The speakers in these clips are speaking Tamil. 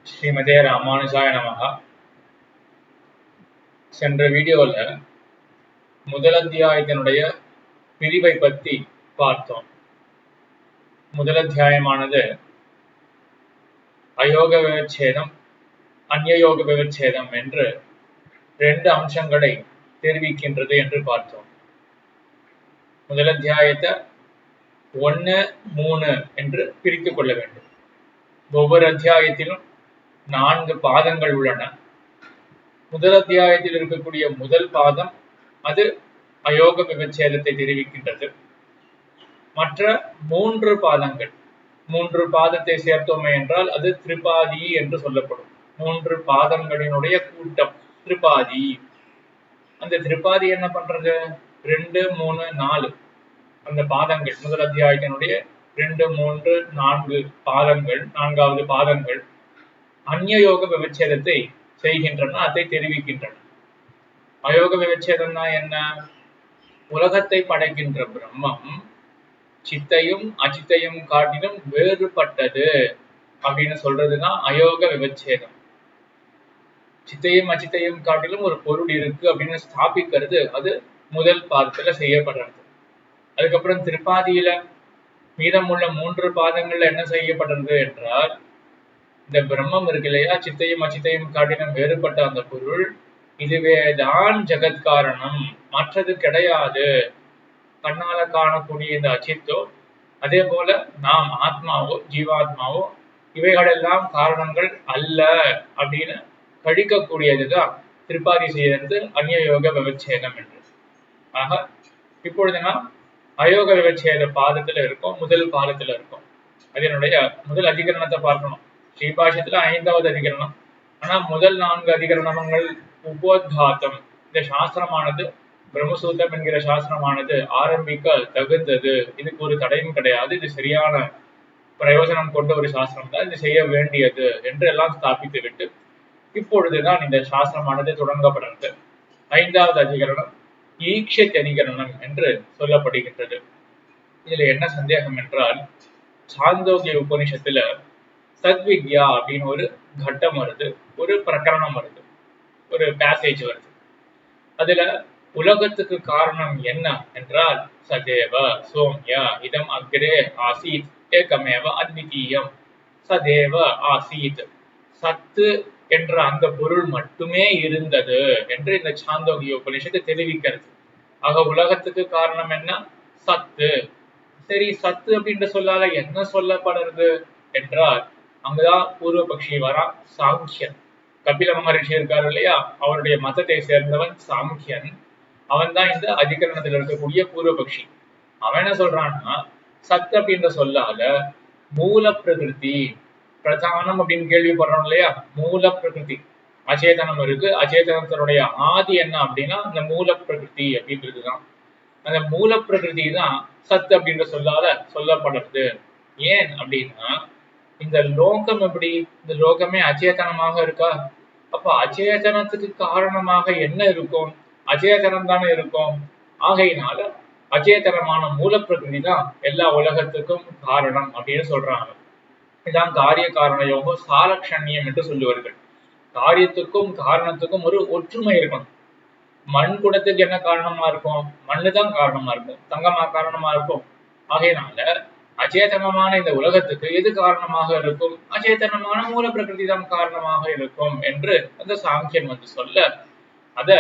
ஸ்ரீமதே ராமானுஜாய நமஹா. சென்ற வீடியோல முதல் அத்தியாயத்தினுடைய பிரிவை பத்தி பார்த்தோம். முதல் அத்தியாயமானது அயோக விவச்சேதம், அந்நியோக விவச்சேதம் என்று ரெண்டு அம்சங்களை தெரிவிக்கின்றது என்று பார்த்தோம். முதல் அத்தியாயத்தை 1, 3 என்று பிரித்துக் கொள்ள வேண்டும். ஒவ்வொரு அத்தியாயத்திலும் 4 பாதங்கள் உள்ளன. முதல் அத்தியாயத்தில் இருக்கக்கூடிய முதல் பாதம் அது அயோக விவச்சேதத்தை தெரிவிக்கின்றது. மற்ற 3 பாதங்கள், 3 பாதத்தை சேர்த்தோமே என்றால் அது திரிபாதி என்று சொல்லப்படும். 3 பாதங்களினுடைய கூட்டம் திரிபாதி. அந்த திரிபாதி என்ன பண்றது? 2, 3, 4 அந்த பாதங்கள், முதல் அத்தியாயத்தினுடைய 2, 3, 4 பாதங்கள், 4வது பாதங்கள் அந்நியோக விவச்சேதத்தை செய்கின்றன, அதை தெரிவிக்கின்றன. அயோக விவச்சேதம்னா என்ன? உலகத்தை படைக்கின்ற பிரம்மம் சித்தையும் அச்சித்தையும் காட்டிலும் வேறுபட்டது அப்படின்னு சொல்றதுதான் அயோக விவச்சேதம். சித்தையும் அச்சித்தையும் காட்டிலும் ஒரு பொருள் இருக்கு அப்படின்னு ஸ்தாபிக்கிறது அது முதல் பாதத்துல செய்யப்படுறது. அதுக்கப்புறம் திரிபாதியில மீதமுள்ள 3 பாதங்கள்ல என்ன செய்யப்படுறது என்றால், இந்த பிரம்மம் இருக்கு இல்லையா, சித்தையும் அச்சித்தையும் காட்டிலும் வேறுபட்ட அந்த பொருள், இதுவேதான் ஜெகத்காரணம், மற்றது கிடையாது. கண்ணால காணக்கூடிய இந்த அச்சித்தோ, அதே போல நாம் ஆத்மாவோ ஜீவாத்மாவோ இவைகளெல்லாம் காரணங்கள் அல்ல அப்படின்னு கழிக்கக்கூடியதுதான் திரிபாதி செய்யறது அந்நியோக விவச்சேதம் என்று. ஆக இப்பொழுது நாம் அயோக விவச்சேத பாதத்துல இருக்கோம், முதல் பாதத்துல இருக்கோம். அதனுடைய முதல் அதிகரணத்தை பார்க்கணும். ஸ்ரீபாஷ்யத்துல 5வது அதிகரணம். ஆனா முதல் 4 அதிகரணங்கள் உபோத்காத்தம். இந்த சாஸ்திரமானது, பிரம்மசூத்திரம் என்கிற சாஸ்திரமானது ஆரம்பிக்க தகுந்தது, இதுக்கு ஒரு தடையும் கிடையாது, இது சரியான பிரயோஜனம் கொண்ட ஒரு சாஸ்திரம் தான், இது செய்ய வேண்டியது என்று எல்லாம் ஸ்தாபித்து விட்டு இப்பொழுதுதான் இந்த சாஸ்திரமானது தொடங்கப்படுகிறது. 5வது அதிகரணம் ஈக்ஷத் அதிகரணம் என்று சொல்லப்படுகின்றது. இதுல என்ன சந்தேகம் என்றால், சாந்தோக்கிய உபனிஷத்துல சத்வித்யா அப்படின்னு ஒரு கட்டம் வருது, ஒரு பிரகரணம் வருது, ஒரு பேசேஜ் வருது. அதுல உலகத்துக்கு காரணம் என்ன என்றால், சதேவ சோம்யா இதம் அக்ரே ஆசீத் ஏகமேவ அத்விதீயம். சதேவ ஆசீத், சத்து என்ற அந்த பொருள் மட்டுமே இருந்தது என்று இந்த சாந்தோக்கிய உபனிஷத்தை தெரிவிக்கிறது. ஆக உலகத்துக்கு காரணம் என்ன? சத்து. சரி, சத்து அப்படின்ற சொல்லால என்ன சொல்லப்படுறது என்றால், அங்கதான் பூர்வபக்ஷி வரா, சாங்கியன். கபில மகரிஷி இருக்காரு இல்லையா, அவருடைய மதத்தை சேர்ந்தவன் சாங்கியன். அவன் தான் இந்த அதிகரணத்தில் இருக்கக்கூடிய பூர்வபக்ஷி. அவன் என்ன சொல்றான்னா, சத்து அப்படின்ற சொல்லால மூல பிரகிருதி, பிரதானம் அப்படின்னு கேள்விப்படுறோம் இல்லையா, மூல பிரகிருதி, அச்சேதனம் இருக்கு, அச்சேதனத்தினுடைய ஆதி என்ன அப்படின்னா அந்த மூல பிரகிருதி அப்படின்றதுதான். அந்த மூல பிரகிருதி தான் சத்து அப்படின்ற சொல்லால சொல்லப்படுறது. ஏன் அப்படின்னா, இந்த லோகம் எப்படி, இந்த லோகமே அச்சேதனமாக இருக்கா, அப்ப அச்சேதனத்துக்கு காரணமாக என்ன இருக்கும்? அச்சேதனம் தானே இருக்கும். ஆகையினால அச்சேதனமான மூல பிரகிருதி தான் எல்லா உலகத்துக்கும் காரணம் அப்படின்னு சொல்றாங்க. இதான் காரிய காரண யோகம், சாலக்ஷண்யம் என்று சொல்லுவார்கள். காரியத்துக்கும் காரணத்துக்கும் ஒரு ஒற்றுமை இருக்கணும். மண் குடத்துக்கு என்ன காரணமா இருக்கும்? மண்ணு தான் காரணமா இருக்கும், தங்கமா காரணமா இருக்கும். ஆகையினால அச்சேதனமான இந்த உலகத்துக்கு எது காரணமாக இருக்கும்? அச்சேதனமான மூல பிரகிருதி தான் காரணமாக இருக்கும் என்று அந்த சாங்கியன் சொல்ல, அத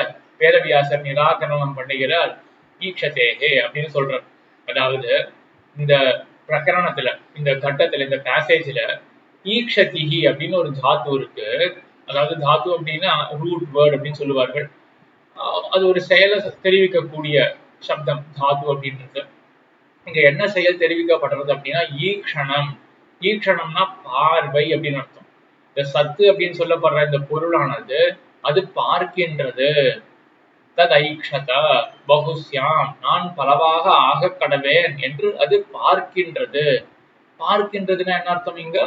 வேதவியாசர் நிராகரணம் பண்ணுகிறார். ஈக்ஷதேகே அப்படின்னு சொல்றார். அதாவது இந்த பிரகரணத்துல, இந்த கட்டத்துல, இந்த பேசேஜ்ல ஈக்ஷதிஹி அப்படின்னு ஒரு தாத்து இருக்கு. அதாவது தாத்து அப்படின்னா ரூட் வேர்ட் அப்படின்னு சொல்லுவார்கள். அது ஒரு செயலை தெரிவிக்கக்கூடிய சப்தம் தாத்து அப்படின்றது. இங்க என்ன செயல் தெரிவிக்கப்படுறது அப்படின்னா ஈக்ஷணம். ஈக்ஷணம்னா பார்வை அப்படின்னு அர்த்தம். இந்த சத்து அப்படின்னு சொல்லப்படுற இந்த பொருளானது அது பார்க்கின்றது. தத் ஐக்ஷத பகுஸ்யாம், நான் பலவாக ஆக கடவேன் என்று அது பார்க்கின்றது. பார்க்கின்றதுன்னா என்ன அர்த்தம்? இங்க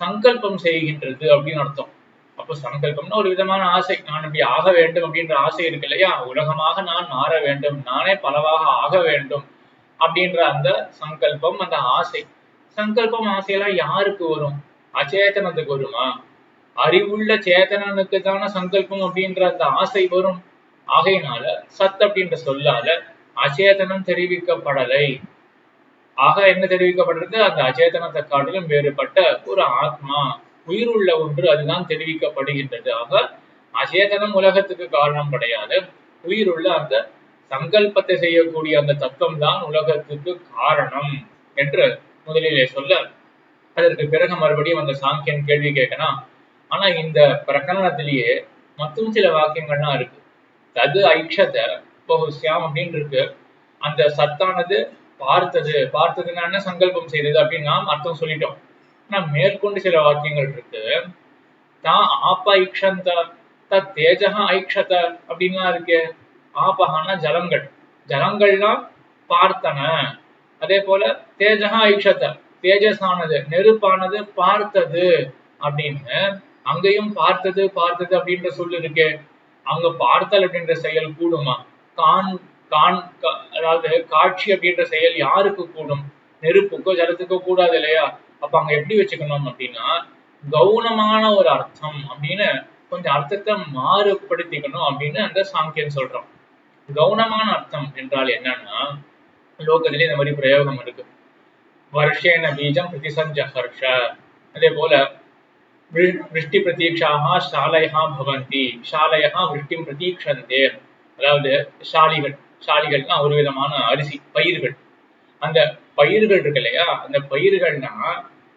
சங்கல்பம் செய்கின்றது அப்படின்னு அர்த்தம். அப்போ சங்கல்பம்னா ஒரு விதமான ஆசை, நான் இப்படி ஆக வேண்டும் அப்படின்ற ஆசை இருக்கு இல்லையா, உலகமாக நான் மாற வேண்டும், நானே பலவாக ஆக வேண்டும் அப்படின்ற அந்த சங்கல்பம், அந்த ஆசை. சங்கல்பம் ஆசையெல்லாம் யாருக்கு வரும்? அச்சேதனத்துக்கு வருமா? அறிவுள்ள சேதனனுக்கு தானே சங்கல்பம் அப்படின்ற அந்த ஆசை வரும். ஆகையினால சத் அப்படின்ற சொல்லால அச்சேதனம் தெரிவிக்கப்படலை. ஆக என்ன தெரிவிக்கப்படுறது? அந்த அச்சேதனத்தை காட்டிலும் வேறுபட்ட ஒரு ஆத்மா, உயிர் உள்ள ஒன்று அதுதான் தெரிவிக்கப்படுகின்றது. ஆக அச்சேதனம் உலகத்துக்கு காரணம் கிடையாது. உயிர் உள்ள அந்த சங்கல்பத்தை செய்யக்கூடிய அந்த தத்துவம் தான் உலகத்துக்கு காரணம் என்று முதலிலே சொல்ல, அதற்கு பிறகு மறுபடியும் அந்த சாங்கியன் கேள்வி கேட்கணும். ஆனா இந்த பிரகரணத்திலேயே மற்றும் சில வாக்கியங்கள்லாம் இருக்கு. தது ஐக்ஷத பகுஸ்யாம் அப்படின்னு இருக்கு. அந்த சத்தானது பார்த்ததுன்னா என்ன, சங்கல்பம் செய்தது அப்படின்னு நாம் அர்த்தம் சொல்லிட்டோம். ஆனா மேற்கொண்டு சில வாக்கியங்கள் இருக்கு. தான் ஆப்ப ஐக்ஷந்த தத் தேஜக ஐக்ஷத அப்படின்லாம் இருக்கு. ஆபகான ஜலங்கள், ஜலங்கள்லாம் பார்த்தன. அதே போல தேஜக ஐக்ஷத, தேஜஸானது நெருப்பானது பார்த்தது அப்படின்னு அங்கேயும் பார்த்தது அப்படின்ற சொல் இருக்கு. அங்க பார்த்தல் அப்படின்ற செயல் கூடுமா? அதாவது காட்சி அப்படின்ற செயல் யாருக்கு கூடும்? நெருப்புக்கோ ஜலத்துக்கோ கூடாது இல்லையா? அப்ப அங்க எப்படி வச்சுக்கணும் அப்படின்னா, கவுனமான ஒரு அர்த்தம் அப்படின்னு கொஞ்சம் அர்த்தத்தை மாறுபடுத்திக்கணும் அப்படின்னு அந்த சாங்கியன் சொல்றோம். கவுனமான அர்த்தம் என்றால் என்னன்னா, லோகத்திலே இந்த மாதிரி பிரயோகம் இருக்கு. வருஷேன பீஜம் பிரதிசஞ்சஹர்ஷ. அதே போல விருஷ்டி பிரதீட்சாக ஷாலயா பவந்தி, ஷாலயா விருஷ்டிம் பிரதீக்ஷந்தே. அதாவது ஷாலிகள்னா ஒரு விதமான அரிசி பயிர்கள். அந்த பயிர்கள் இருக்கு இல்லையா, அந்த பயிர்கள்னா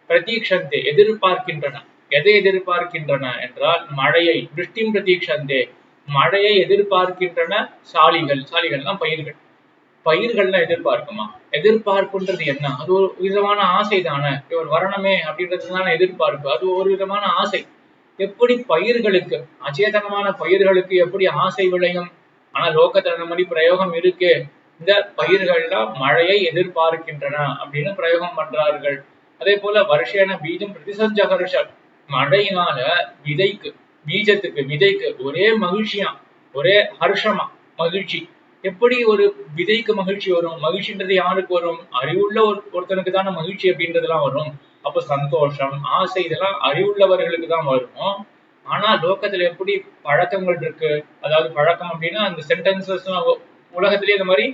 பிரதீக்ஷந்தே எதிர்பார்க்கின்றன. எதை எதிர்பார்க்கின்றன என்றால் மழையை. விருஷ்டிம் பிரதீக்ஷந்தே, மழையை எதிர்பார்க்கின்றன ஷாலிகள்னா பயிர்கள். பயிர்கள்லாம் எதிர்பார்க்குமா? எதிர்பார்ப்புன்றது என்ன? அது ஒரு விதமான ஆசை தானே. இவர் வரணுமே அப்படின்றதுதான எதிர்பார்ப்பு. அது ஒரு விதமான ஆசை. எப்படி பயிர்களுக்கு, அச்சேதனமான பயிர்களுக்கு எப்படி ஆசை விளையும்? ஆனா லோகத்துல அந்த மாதிரி பிரயோகம் இருக்கு. இந்த பயிர்கள்லாம் மழையை எதிர்பார்க்கின்றன அப்படின்னு பிரயோகம் பண்றார்கள். அதே போல வருஷேன பீஜம் பிரதிசஞ்சகர்ஷம், மழையினால விதைக்கு ஒரே மகிழ்ச்சியா, ஒரே ஹர்ஷமா, மகிழ்ச்சி. எப்படி ஒரு விதைக்கு மகிழ்ச்சி வரும்? மகிழ்ச்சின்றது யாருக்கு வரும்? அறிவுள்ள ஒருத்தனுக்கு தானே மகிழ்ச்சி அப்படின்றதெல்லாம் வரும். அப்ப சந்தோஷம், ஆசை இதெல்லாம் அறிவுள்ளவர்களுக்கு தான் வரும். ஆனா லோகத்துல எப்படி பழக்கங்கள் இருக்கு? அதாவது பழக்கம் அப்படின்னா அந்த சென்டென்சஸ் உலகத்திலேயே இந்த மாதிரி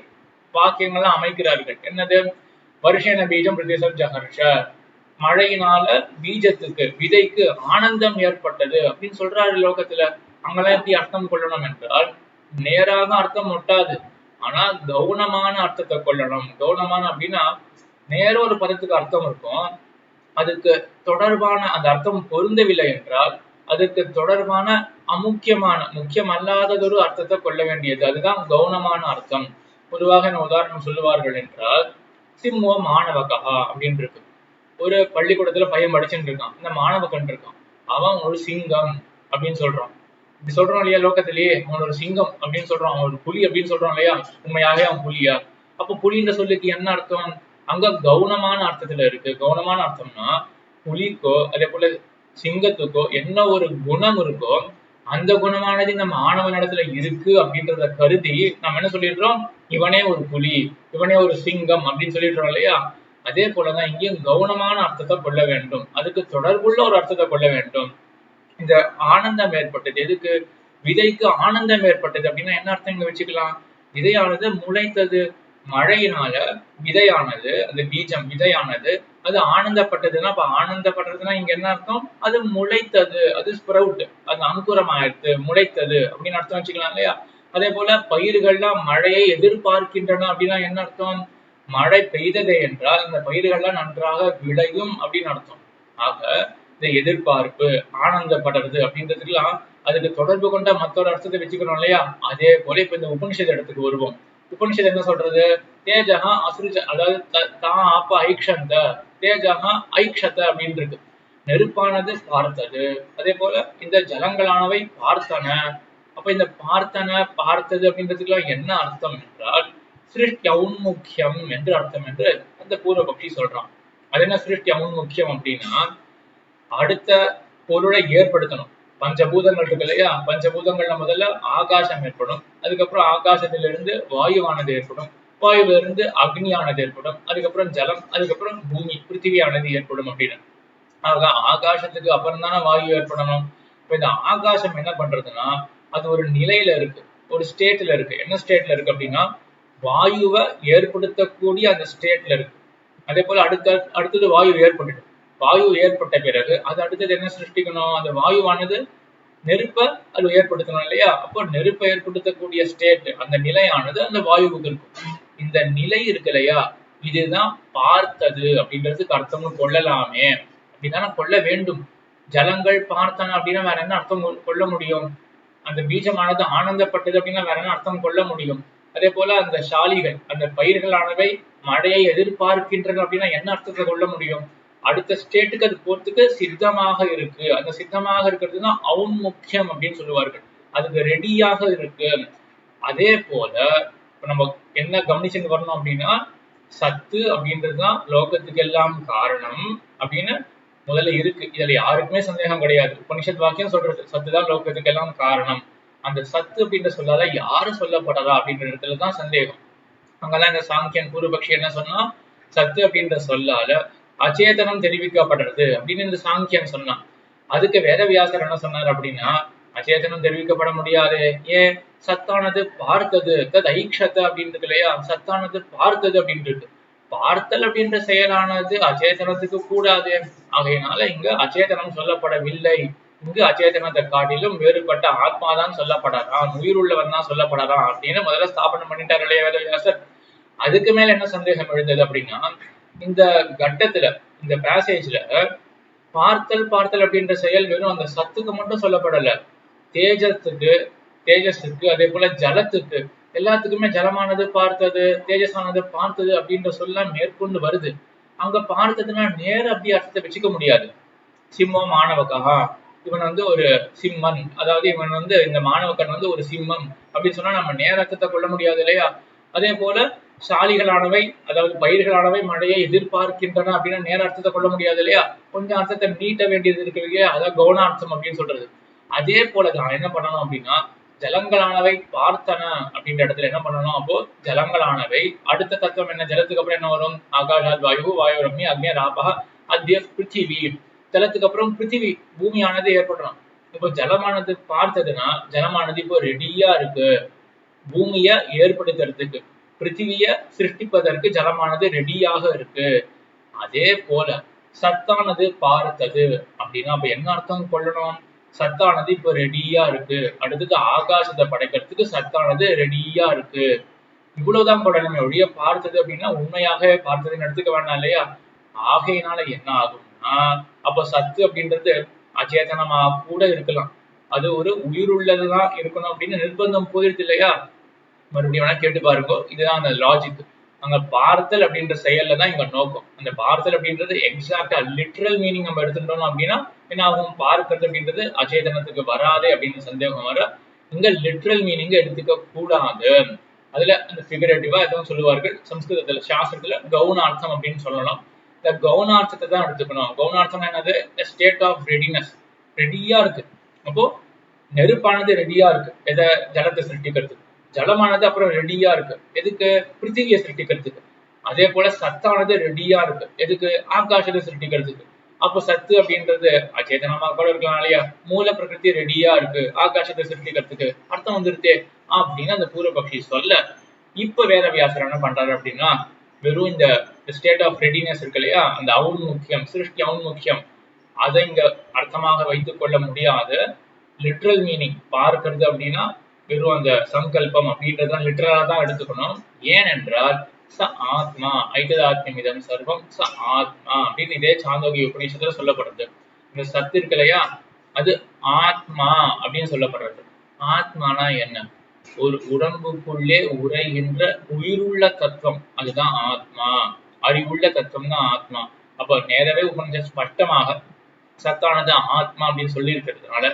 வாக்கியங்கள்லாம் அமைக்கிறார்கள். என்னது? வருஷேன பீஜம் பிரதிசஞ்சஹர்ஷ, மழையினால பீஜத்துக்கு, விதைக்கு ஆனந்தம் ஏற்பட்டது அப்படின்னு சொல்றாரு லோகத்துல. அங்கெல்லாம் எப்படி அர்த்தம் கொள்ளணும் என்றால், நேராக அர்த்தம் ஒட்டாது. ஆனா கவுனமான அர்த்தத்தை கொள்ளணும். கவுனமான அப்படின்னா நேர ஒரு பதத்துக்கு அர்த்தம் இருக்கும், அதுக்கு தொடர்பான அந்த அர்த்தம் பொருந்தவில்லை என்றால் அதற்கு தொடர்பான முக்கியம் அல்லாததொரு அர்த்தத்தை கொள்ள வேண்டியது. அதுதான் கவுனமான அர்த்தம். பொதுவாக என்ன உதாரணம் சொல்லுவார்கள் என்றால், சிம்மோ மாணவகா அப்படின்னு இருக்கு. ஒரு பள்ளிக்கூடத்துல பையன் படிச்சுட்டு இருக்கான். இந்த மாணவகன் இருக்கான், அவன் ஒரு சிங்கம் அப்படின்னு சொல்றான். இப்படி சொல்றோம் இல்லையா லோகத்திலேயே? அவன் ஒரு சிங்கம் அப்படின்னு சொல்றான், அவன் ஒரு புலி அப்படின்னு சொல்றான் இல்லையா? உண்மையாவே அவன் புலியா? அப்ப புலின்ற சொல்லுக்கு என்ன அர்த்தம்? அங்க கவுனமான அர்த்தத்துல இருக்கு. கவுனமான அர்த்தம்னா புலிக்கோ அதே போல சிங்கத்துக்கோ என்ன ஒரு குணம் இருக்கோ அந்த குணமானது நம்ம ஆணவ இடத்துல இருக்கு அப்படின்றத கருதி நம்ம என்ன சொல்லிடுறோம்? இவனே ஒரு புலி, இவனே ஒரு சிங்கம் அப்படின்னு சொல்லிடுறோம் இல்லையா? அதே போலதான் இங்கேயும் கவுனமான அர்த்தத்தை கொள்ள வேண்டும். அதுக்கு தொடர்புள்ள ஒரு அர்த்தத்தை கொள்ள வேண்டும். இந்த ஆனந்தம் ஏற்பட்டது எதுக்கு? விதைக்கு ஆனந்தம் ஏற்பட்டது அப்படின்னா என்ன அர்த்தம் இங்க வச்சுக்கலாம்? விதையானது முளைத்தது. மழையினால விதையானது, அந்த பீஜம் விதையானது அது ஆனந்தப்பட்டதுன்னா, அப்ப ஆனந்தப்படுறதுன்னா இங்க என்ன அர்த்தம்? அது முளைத்தது, அது ஸ்ப்ரவுட், அது அங்குரம் ஆயிடுத்து, முளைத்தது அப்படின்னு அர்த்தம் வச்சுக்கலாம் இல்லையா? அதே போல பயிர்கள்லாம் மழையை எதிர்பார்க்கின்றன அப்படின்னா என்ன அர்த்தம்? மழை பெய்ததே என்றால் இந்த பயிர்கள்லாம் நன்றாக விளையும் அப்படின்னு அர்த்தம். ஆக இந்த எதிர்பார்ப்பு, ஆனந்தப்படுறது அப்படின்றதுக்கெல்லாம் அதுக்கு தொடர்பு கொண்ட மற்றொரு அர்த்தத்தை வச்சுக்கணும் இல்லையா? அதே போல இப்ப இந்த உபனிஷத் இடத்துக்கு வருவோம். உபனிஷத் என்ன சொல்றது? தேஜகா அசுருஜ, அதாவது தான் ஆப்ப ஐக்ஷந்த, தேஜகா ஐக்ஷத அப்படின்னு இருக்கு. நெருப்பானது பார்த்தது. அதே போல இந்த ஜலங்களானவை பார்த்தன. அப்ப இந்த பார்த்தது அப்படின்றதுக்கெல்லாம் என்ன அர்த்தம் என்றால், சிருஷ்டி ஔன்முக்கியம் என்று அர்த்தம் என்று அந்த பூர்வபக்ஷி சொல்றான். அது என்ன சிருஷ்டி ஔன்முக்கியம் அப்படின்னா, அடுத்த பொருளை ஏற்படுத்தணும். பஞ்சபூதங்கள் இருக்கு இல்லையா? பஞ்சபூதங்கள்ல முதல்ல ஆகாசம் ஏற்படும், அதுக்கப்புறம் ஆகாசத்திலிருந்து வாயுவானது ஏற்படும், வாயுவிலிருந்து அக்னியானது ஏற்படும், அதுக்கப்புறம் ஜலம், அதுக்கப்புறம் பூமி பிருத்திவியானது ஏற்படும் அப்படின்னு. ஆக ஆகாசத்துக்கு அப்புறம் தானே வாயு ஏற்படணும். இப்ப இந்த ஆகாசம் என்ன பண்றதுன்னா அது ஒரு நிலையில இருக்கு, ஒரு ஸ்டேட்ல இருக்கு. என்ன ஸ்டேட்ல இருக்கு அப்படின்னா வாயுவை ஏற்படுத்தக்கூடிய அந்த ஸ்டேட்ல இருக்கு. அதே போல அடுத்தது வாயு ஏற்பட்டுடும். வாயு ஏற்பட்ட பிறகு அது அடுத்தது என்ன சிருஷ்டிக்கணும், அந்த வாயுவானது நெருப்ப அது ஏற்படுத்தணும் இல்லையா? அப்போ நெருப்பை ஏற்படுத்தக்கூடிய ஸ்டேட் அந்த நிலையானது அந்த வாயுவுக்கு இருக்கும். இந்த நிலை இருக்கு இல்லையா, இதுதான் பார்த்தது அப்படின்றதுக்கு அர்த்தமும் கொள்ளலாமே, அப்படிதானே கொள்ள வேண்டும். ஜலங்கள் பார்த்தன அப்படின்னா வேற என்ன அர்த்தம் கொள்ள முடியும்? அந்த பீஜமானது ஆனந்தப்பட்டது அப்படின்னா வேற என்ன அர்த்தம் கொள்ள முடியும்? அதே போல அந்த ஷாலிகள், அந்த பயிர்களானவை மழையை எதிர்பார்க்கின்றன அப்படின்னா என்ன அர்த்தத்தை கொள்ள முடியும்? அடுத்த ஸ்டேட்டுக்கு அது போறதுக்கு சித்தமாக இருக்கு. அந்த சித்தமாக இருக்கிறதுனா ஔன்முக்கியம் அப்படின்னு சொல்லுவார்கள். அதுக்கு ரெடியாக இருக்கு. அதே போல இப்ப நம்ம என்ன கவனிச்சுட்டு வரணும் அப்படின்னா சத்து அப்படின்றதுதான் லோகத்துக்கு எல்லாம் காரணம் அப்படின்னு முதல்ல இருக்கு. இதுல யாருக்குமே சந்தேகம் கிடையாது. உபனிஷத் வாக்கியம் சொல்றது சத்துதான் லோகத்துக்கு எல்லாம் காரணம். அந்த சத்து அப்படின்ற சொல்லாத யாரு சொல்லப்படுறா அப்படின்ற இடத்துலதான் சந்தேகம். அங்கெல்லாம் இந்த சாங்கியன் பூர்வபக்ஷி என்ன சொன்னா சத்து அப்படின்ற சொல்லால அச்சேதனம் தெரிவிக்கப்படுறது அப்படின்னு இந்த சாங்கியன் சொன்னான். அதுக்கு வேதவியாசர் என்ன சொன்னார் அப்படின்னா அச்சேதனம் தெரிவிக்கப்பட முடியாது. ஏன்? சத்தானது பார்த்தது, தத் ஐக்ஷத அப்படின்றது இல்லையா, சத்தானது பார்த்தது அப்படின்றது. பார்த்தல் அப்படின்ற செயலானது அச்சேதனத்துக்கு கூடாது. ஆகையினால இங்க அச்சேதனம் சொல்லப்படவில்லை. இங்கு அச்சேதனத்தை காட்டிலும் வேறுபட்ட ஆத்மாதான் சொல்லப்படறான், உயிர் உள்ளவன் தான் சொல்லப்படறான் அப்படின்னு முதல்ல ஸ்தாபனம் பண்ணிட்டார் இல்லையா வேதவியாசர். அதுக்கு மேல என்ன சந்தேகம் எழுந்தது அப்படின்னா இந்த கட்டத்துல, இந்த பேசேஜ்ல பார்த்தல் அப்படின்ற செயல் வெறும் அந்த சத்துக்கு மட்டும் சொல்லப்படல. தேஜஸுக்கு அதே போல ஜலத்துக்கு எல்லாத்துக்குமே ஜலமானது பார்த்தது, தேஜஸானது பார்த்தது அப்படின்ற சொல்ல மேற்கொண்டு வருது. அங்க பார்த்ததுன்னா நேர அப்படி அர்த்தத்தை வச்சுக்க முடியாது. சிம்மம் மாணவகா, இவன் ஒரு சிம்மன், அதாவது இவன் இந்த மாணவக்கன் ஒரு சிம்மம் அப்படின்னு சொன்னா நம்ம நேர அர்த்தத்தை கொள்ள முடியாது இல்லையா? அதே போல சாலிகளானவை, அதாவது பயிர்களானவை மழையை எதிர்பார்க்கின்றன அப்படின்னா நேர அர்த்தத்தை கொள்ள முடியாது இல்லையா? கொஞ்சம் அர்த்தத்தை நீட்ட வேண்டியது இருக்கு இல்லையா? அதான் கவுனார்த்தம் அப்படின்னு சொல்றது. அதே போலதான் என்ன பண்ணணும் அப்படின்னா ஜலங்களானவை பார்த்தன அப்படின்ற இடத்துல என்ன பண்ணணும், அப்போ ஜலங்களானவை அடுத்த தத்துவம் என்ன, ஜலத்துக்கு அப்புறம் என்ன வரும், ஆகாஷாத் வாயு, வாயு ரம்மி அக்னி ராபா அத்ய பிருத்திவி. ஜலத்துக்கு அப்புறம் பிருத்திவி, பூமியானது ஏற்படுறோம். இப்போ ஜலமானது பார்த்ததுன்னா ஜலமானது இப்போ ரெடியா இருக்கு பூமியை ஏற்படுத்துறதுக்கு, பிருத்திவிய சிருஷ்டிப்பதற்கு ஜலமானது ரெடியாக இருக்கு. அதே போல சத்தானது பார்த்தது அப்படின்னா அப்ப என்ன அர்த்தம் கொள்ளணும், சத்தானது இப்ப ரெடியா இருக்கு, அடுத்தது ஆகாசத்தை படைக்கிறதுக்கு சத்தானது ரெடியா இருக்கு. இவ்வளவுதான் கொள்ளணுமே ஒழிய பார்த்தது அப்படின்னா உண்மையாக பார்த்ததுன்னு எடுத்துக்க வேண்டாம் இல்லையா? ஆகையினால என்ன ஆகும்னா அப்ப சத்து அப்படின்றது அச்சேதனமா கூட இருக்கலாம், அது ஒரு உயிருள்ளதுதான் இருக்கணும் அப்படின்னு நிர்பந்தம் போயிருது இல்லையா? மறுபடியும் வேணா கேட்டு பாருங்க. இதுதான் அந்த லாஜிக். அங்க பார்த்தல் அப்படின்ற செயல்ல தான் இங்க நோக்கம். அந்த பார்த்தல் அப்படின்றது எக்ஸாக்டா லிட்ரல் மீனிங் நம்ம எடுத்துட்டோம் அப்படின்னா என்ன ஆகும், பார்க்கிறது அப்படின்றது அச்சேதனத்துக்கு வராது அப்படின்னு சந்தேகம் வர இங்க லிட்ரல் மீனிங் எடுத்துக்க கூடாது. அதுல அந்த ஃபிகரேட்டிவா எதுவும் சொல்லுவார்கள் சம்ஸ்கிருதத்துல, சாஸ்திரத்துல கவுனார்த்தம் அப்படின்னு சொல்லலாம். இந்த கவுனார்த்தத்தை தான் எடுத்துக்கணும். கவுனார்த்தம் என்னது, ஸ்டேட் ஆஃப் ரெடினஸ், ரெடியா இருக்கு. அப்போ நெருப்பானது ரெடியா இருக்கு எதை, ஜலத்தை சிருஷ்டிக்கிறதுக்கு. ஜலமானது அப்புறம் ரெடியா இருக்கு எதுக்கு, பிருத்திவியை சிருஷ்டிக்கிறதுக்கு. அதே போல சத்தானது ரெடியா இருக்கு எதுக்கு, ஆகாசத்தை சிருஷ்டிக்கிறதுக்கு. அப்போ சத்து அப்படின்றது அச்சேதனமா கூட இருக்கலாம் இல்லையா? மூல பிரகிருதி ரெடியா இருக்கு ஆகாசத்தை சிருஷ்டிக்கிறதுக்கு, அர்த்தம் வந்துருத்தே அப்படின்னு அந்த பூர்வபக்ஷி சொல்ல. இப்ப வேதவியாசர் என்ன பண்றாரு அப்படின்னா வெறும் இந்த ஸ்டேட் ஆஃப் ரெடினஸ் இருக்கு இல்லையா, அந்த ஔன்முக்கியம், சிருஷ்டி ஔன்முக்கியம், அதை இங்க அர்த்தமாக வைத்துக் கொள்ள முடியாது. லிட்ரல் மீனிங் பார்க்கிறது அப்படின்னா வெறும் அந்த சங்கல்பம் அப்படின்றத லிட்டரலா தான் எடுத்துக்கணும். ஏனென்றால் ச ஆத்மா ஐததாத்மியம் சர்வம் ச ஆத்மா அப்படின்னு இதே சாந்தோக்கிய உபநிஷத்துல சொல்லப்படுது. இந்த சத்து இருக்கு இல்லையா, அது ஆத்மா அப்படின்னு சொல்லப்படுறது. ஆத்மானா என்ன, ஒரு உடம்புக்குள்ளே உரைகின்ற உயிருள்ள தத்துவம், அதுதான் ஆத்மா. அறிவுள்ள தத்துவம் தான் ஆத்மா. அப்ப நேரவே உபநிஷத் ஸ்பஷ்டமாக சத்தானது ஆத்மா அப்படின்னு சொல்லி இருக்கிறதுனால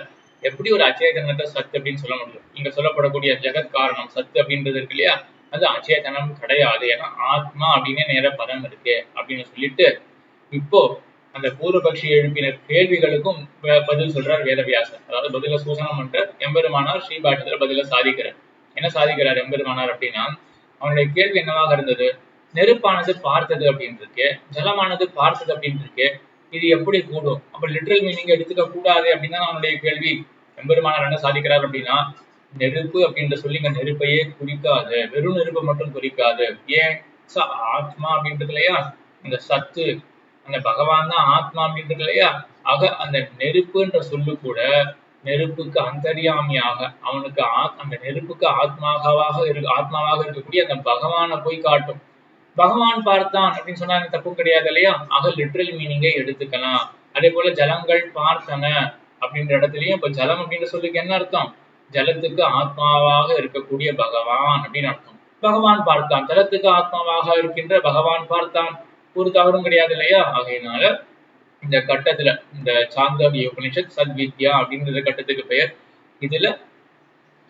எப்படி ஒரு அச்சேதனத்தை சத்து அப்படின்னு சொல்ல முடியும்? இங்க சொல்லப்படக்கூடிய ஜெகத் காரணம் சத்து அப்படின்றது இருக்கு இல்லையா, அது அச்சேதனம் கிடையாது. ஏன்னா ஆத்மா அப்படின்னே நேர பதம் இருக்கு அப்படின்னு சொல்லிட்டு இப்போ அந்த பூர்வபக்ஷி எழுப்பின கேள்விகளுக்கும் பதில் சொல்றார் வேதவியாசர். அதாவது பதில சூசனம் பண்ற எம்பெருமானார் ஸ்ரீபாஷ்யத்துல பதில சாதிக்கிறார். என்ன சாதிக்கிறார் எம்பெருமானார் அப்படின்னா, அவனுடைய கேள்வி என்னவாக இருந்தது, நெருப்பானது பார்த்தது அப்படின்னு இருக்கு, ஜலமானது பார்த்தது அப்படின்னு இருக்கு, இது எப்படி கூடும்? அப்ப லிட்ரல் மீனிங் எடுத்துக்க கூடாது அப்படின்னு தான் அவனுடைய கேள்வி. எம்பெருமானார் என்ன சாதிக்கிறார் அப்படின்னா, நெருப்பு அப்படின்ற சொல்லி இங்க நெருப்பையே குறிக்காது, வெறும் நெருப்பை மட்டும் குறிக்காது. ஏன்? ஆத்மா அப்படின்றது இல்லையா, அந்த சத்து, அந்த பகவான் தான் ஆத்மா அப்படின்றது இல்லையா, ஆக அந்த நெருப்புன்ற சொல்லு கூட நெருப்புக்கு அந்தர்யாமியாக, அவனுக்கு அந்த நெருப்புக்கு ஆத்மாவாக இருக்கக்கூடிய அந்த பகவானை போய் காட்டும். பகவான் பார்த்தான் அப்படின்னு சொன்னா தப்பும் கிடையாது இல்லையா, ஆக லிட்ரல் மீனிங்கை எடுத்துக்கலாம். அதே போல ஜலங்கள் பார்த்தன அப்படின்ற இடத்துலயும் இப்ப ஜலம் அப்படின்ற சொல்லுக்கு என்ன அர்த்தம்? ஜலத்துக்கு ஆத்மாவாக இருக்கக்கூடிய பகவான் அப்படின்னு அர்த்தம். பகவான் பார்த்தான், ஜலத்துக்கு ஆத்மாவாக இருக்கின்ற பகவான் பார்த்தான், ஒரு தவறும் கிடையாது இல்லையா. ஆகையினால இந்த கட்டத்துல இந்த சாந்தோக்கிய உபனிஷத் சத்வித்யா அப்படின்ற கட்டத்துக்கு பெயர். இதுல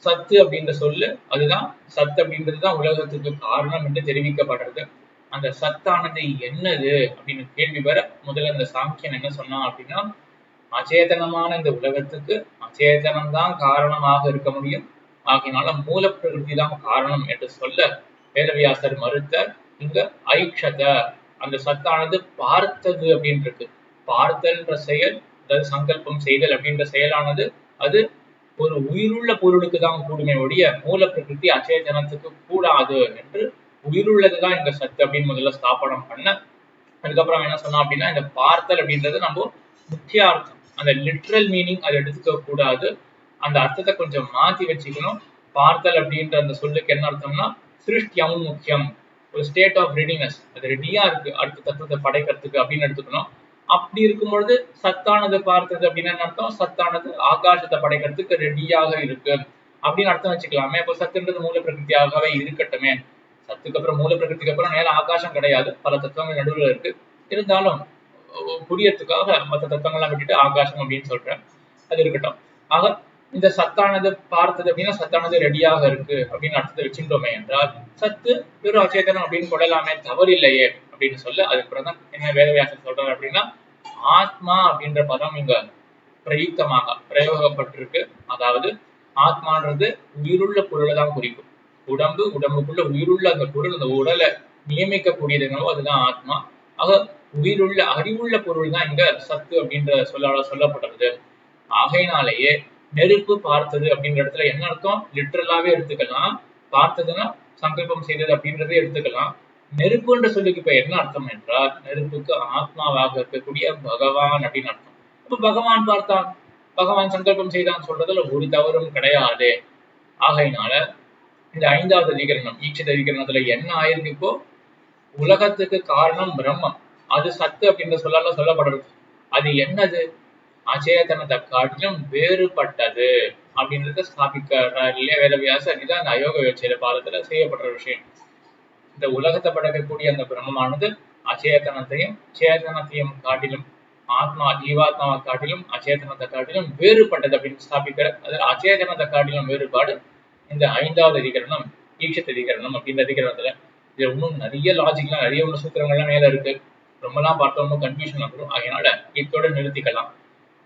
சத்து அப்படின்ற சொல்லு அதுதான், சத்து அப்படின்றதுதான் உலகத்துக்கு காரணம் என்று தெரிவிக்கப்படுறது. அந்த சத்தானது என்னது அப்படின்னு கேள்வி பெற முதல்ல இந்த சாங்கியன் என்ன சொன்னான் அப்படின்னா, அச்சேதனமான இந்த உலகத்துக்கு அச்சேதனம்தான் காரணமாக இருக்க முடியும், ஆகையினால மூல பிரகிருதி தான் காரணம் என்று சொல்ல வேதவியாசர் மறுத்த இங்க ஐக்ஷத அந்த சத்தானது பார்த்தது அப்படின்றது. பார்த்தல்ன்ற செயல், அதாவது சங்கல்பம் செய்தல் அப்படின்ற செயலானது அது ஒரு உயிருள்ள பொருளுக்கு தான் கூடுமே ஒழிய மூல பிரகிருதி அச்சேதனத்துக்கு கூடாது என்று உயிருள்ளதுதான் இந்த சத்து அப்படின்னு முதல்ல ஸ்தாபனம் பண்ண. அதுக்கப்புறம் என்ன சொன்னா அப்படின்னா, இந்த பார்த்தல் அப்படின்றது நம்ம முக்கியார்த்தம், அந்த லிட்ரல் மீனிங் அதை எடுத்துக்க கூடாது, அந்த அர்த்தத்தை கொஞ்சம் மாத்தி வச்சுக்கணும். பார்த்தல் அப்படின்ற அந்த சொல்லுக்கு என்ன அர்த்தம்னா, சிருஷ்டியம் முக்கியம், ஒரு ஸ்டேட் ஆஃப் ரெடினஸ், அது ரெடியா இருக்கு அடுத்த தத்துவத்தை படைக்கிறதுக்கு அப்படின்னு எடுத்துக்கணும். அப்படி இருக்கும்பொழுது சத்தானது பார்த்தது அப்படின்னு என்ன அர்த்தம்? சத்தானது ஆகாசத்தை படைக்கிறதுக்கு ரெடியாக இருக்கு அப்படின்னு அர்த்தம் வச்சுக்கலாமே. அப்போ சத்துன்றது மூல பிரகிருதியாகவே இருக்கட்டுமே. சத்துக்கு அப்புறம் மூல பிரகிருதிக்கு அப்புறம் நேரம் ஆகாசம் கிடையாது, பல தத்துவங்கள் நடுவில் இருக்கு. இருந்தாலும் புரியறதுக்காக மற்ற தத்துவங்கள்லாம் விட்டுட்டு ஆகாசம் அப்படின்னு சொல்றேன், அது இருக்கட்டும். ஆக இந்த சத்தானது பார்த்தது அப்படின்னா சத்தானது ரெடியாக இருக்கு அப்படின்னு அர்த்தத்தை வச்சுட்டோமே என்றால் சத்து வெறும் அச்சேதனம் அப்படின்னு கொள்ளலாமே, தவறு இல்லையே அப்படின்னு சொல்ல. அதுக்கப்புறம் தான் என்ன வேதவியாசம் சொல்றாரு அப்படின்னா, ஆத்மா அப்படின்ற பதம் இங்க பிரயோகப்பட்டிருக்கு. அதாவது ஆத்மான்றது உயிருள்ள பொருளை தான் குறிக்கும். உடம்புக்குள்ள உயிருள்ள அந்த பொருள், அந்த உடலை நியமிக்கக்கூடியது என்னவோ அதுதான் ஆத்மா. ஆக உயிருள்ள அறிவுள்ள பொருள் தான் இங்க சத்து அப்படின்ற சொல்லப்படுறது. ஆகையினாலேயே நெருப்பு பார்த்தது அப்படின்ற இடத்துல என்ன அர்த்தம்? லிட்ரலாவே எடுத்துக்கலாம். பார்த்ததுன்னா சங்கல்பம் செய்தது அப்படின்றதே எடுத்துக்கலாம். நெருப்புன்ற சொல்லுக்கு இப்ப என்ன அர்த்தம் என்றால், நெருப்புக்கு ஆத்மாவாக இருக்கக்கூடிய பகவான் அப்படின்னு அர்த்தம். அப்ப பகவான் பார்த்தான், பகவான் சங்கல்பம் செய்தான் சொல்றதுல ஒரு தவறும் கிடையாது. ஆகையினால இந்த 5வது அதிகரணம் ஈட்சித அதிகரணத்துல என்ன ஆயிருக்கு? இப்போ உலகத்துக்கு காரணம் பிரம்மம், அது சத்து அப்படின்ற சொல்லால சொல்லப்படுறது. அது என்னது? அச்சேதனத்தை காட்டிலும் வேறுபட்டது அப்படின்றத ஸ்தாபிக்கிறார் இல்லையா வேதவியாசர். இதுதான் அந்த அயோக விவட்சேத பாதத்துல செய்யப்படுற விஷயம். இந்த உலகத்தை படைக்கக்கூடிய அந்த பிரம்மமானது அச்சேதனத்தையும் சேதனத்தையும் காட்டிலும், ஆத்மா ஜீவாத்மாவை காட்டிலும் அச்சேதனத்தை காட்டிலும் வேறுபட்டது அப்படின்னு ஸ்தாபிக்கிற. அதில் அச்சேதனத்தை காட்டிலும் வேறுபாடு இந்த 5வது அதிகரணம் ஈட்சித அதிகரணம் அப்படின்ற அதிகரணத்துல. இதுல இன்னும் நிறைய லாஜிக்லாம் நிறைய சூத்திரங்கள்லாம் மேல இருக்கு, ரொம்பலாம் பார்த்தோம் கன்ஃபியூஷன் வந்துடும். அதனால இதோட நிறுத்திக்கலாம்.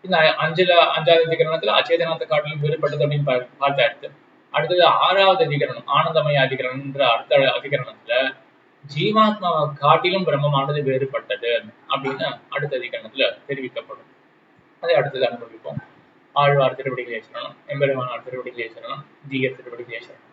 இந்த 5வது அதிகரணத்துல அச்சேதனத்தை காட்டிலும் வேறுபட்டது அப்படின்னு பார்த்தாச்சு. அடுத்தது 6வது அதிகரணம் ஆனந்தமய அதிகரணம்ன்ற அடுத்த அதிகரணத்துல ஜீவாத்மாவை காட்டிலும் பிரம்மமானது வேறுபட்டது அப்படின்னு அடுத்த அதிகரணத்துல தெரிவிக்கப்படும். அதை அடுத்தது அனுபவிப்போம். ஆழ்வார் திருவடிகளே சரணம், எம்பெருமானார் திருவடிகளே சரணம், ஜீயர் திருவடிகளே சரணம்.